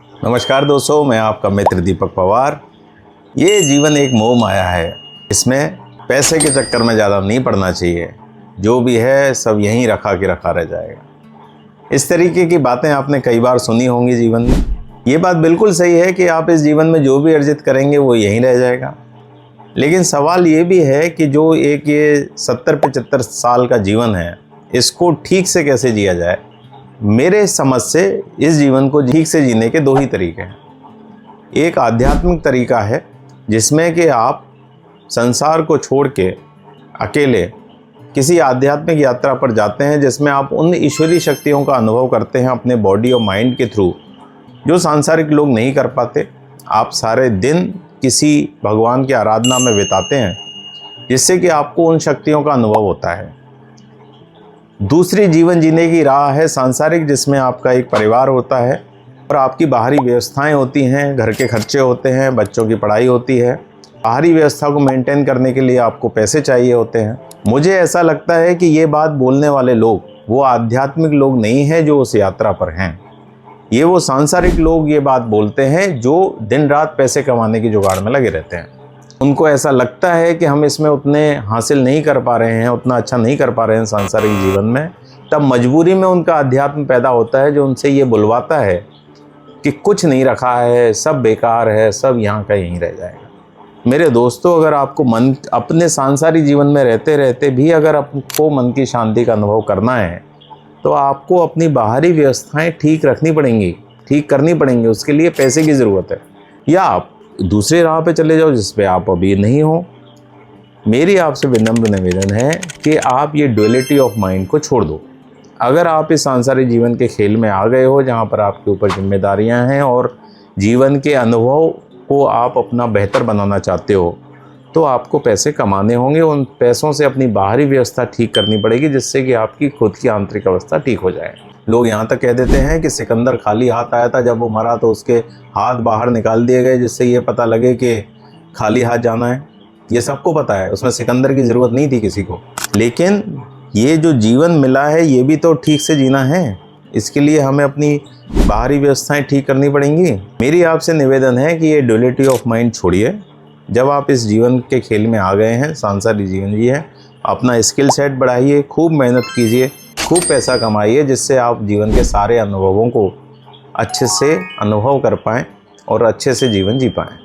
नमस्कार दोस्तों, मैं आपका मित्र दीपक पवार। ये जीवन एक मोह माया है, इसमें पैसे के चक्कर में ज़्यादा नहीं पड़ना चाहिए। जो भी है सब यहीं रखा के रखा रह जाएगा। इस तरीके की बातें आपने कई बार सुनी होंगी जीवन में। ये बात बिल्कुल सही है कि आप इस जीवन में जो भी अर्जित करेंगे वो यहीं रह जाएगा। लेकिन सवाल ये भी है कि जो एक ये 70-75 साल का जीवन है, इसको ठीक से कैसे जिया जाए। मेरे समझ से इस जीवन को ठीक से जीने के दो ही तरीके हैं। एक आध्यात्मिक तरीका है जिसमें कि आप संसार को छोड़ के अकेले किसी आध्यात्मिक यात्रा पर जाते हैं, जिसमें आप उन ईश्वरीय शक्तियों का अनुभव करते हैं अपने बॉडी और माइंड के थ्रू, जो सांसारिक लोग नहीं कर पाते। आप सारे दिन किसी भगवान की आराधना में बिताते हैं, जिससे कि आपको उन शक्तियों का अनुभव होता है। दूसरी जीवन जीने की राह है सांसारिक, जिसमें आपका एक परिवार होता है और आपकी बाहरी व्यवस्थाएं होती हैं, घर के खर्चे होते हैं, बच्चों की पढ़ाई होती है। बाहरी व्यवस्था को मेंटेन करने के लिए आपको पैसे चाहिए होते हैं। मुझे ऐसा लगता है कि ये बात बोलने वाले लोग वो आध्यात्मिक लोग नहीं हैं जो उस यात्रा पर हैं। ये वो सांसारिक लोग ये बात बोलते हैं जो दिन रात पैसे कमाने की जुगाड़ में लगे रहते हैं। उनको ऐसा लगता है कि हम इसमें उतने हासिल नहीं कर पा रहे हैं, उतना अच्छा नहीं कर पा रहे हैं सांसारिक जीवन में। तब मजबूरी में उनका अध्यात्म पैदा होता है जो उनसे ये बुलवाता है कि कुछ नहीं रखा है, सब बेकार है, सब यहाँ का यहीं रह जाएगा। मेरे दोस्तों, अगर आपको मन अपने सांसारिक जीवन में रहते रहते भी अगर आपको मन की शांति का अनुभव करना है, तो आपको अपनी बाहरी व्यवस्थाएं ठीक रखनी पड़ेंगी, ठीक करनी पड़ेंगी। उसके लिए पैसे की ज़रूरत है, या आप दूसरे राह पे चले जाओ जिस पे आप अभी नहीं हो। मेरी आपसे विनम्र निवेदन है कि आप ये डुअलिटी ऑफ माइंड को छोड़ दो। अगर आप इस सांसारिक जीवन के खेल में आ गए हो, जहाँ पर आपके ऊपर जिम्मेदारियाँ हैं और जीवन के अनुभव को आप अपना बेहतर बनाना चाहते हो, तो आपको पैसे कमाने होंगे। उन पैसों से अपनी बाहरी व्यवस्था ठीक करनी पड़ेगी, जिससे कि आपकी खुद की आंतरिक अवस्था ठीक हो जाए। लोग यहाँ तक कह देते हैं कि सिकंदर खाली हाथ आया था, जब वो मरा तो उसके हाथ बाहर निकाल दिए गए, जिससे ये पता लगे कि खाली हाथ जाना है। ये सबको पता है, उसमें सिकंदर की ज़रूरत नहीं थी किसी को। लेकिन ये जो जीवन मिला है ये भी तो ठीक से जीना है। इसके लिए हमें अपनी बाहरी व्यवस्थाएं ठीक करनी पड़ेंगी। मेरी आपसे निवेदन है कि ये डुअलिटी ऑफ माइंड छोड़िए। जब आप इस जीवन के खेल में आ गए हैं, सांसारिक जीवन जिए, अपना स्किल सेट बढ़ाइए, खूब मेहनत कीजिए, खूब पैसा कमाइए, जिससे आप जीवन के सारे अनुभवों को अच्छे से अनुभव कर पाएँ और अच्छे से जीवन जी पाएँ।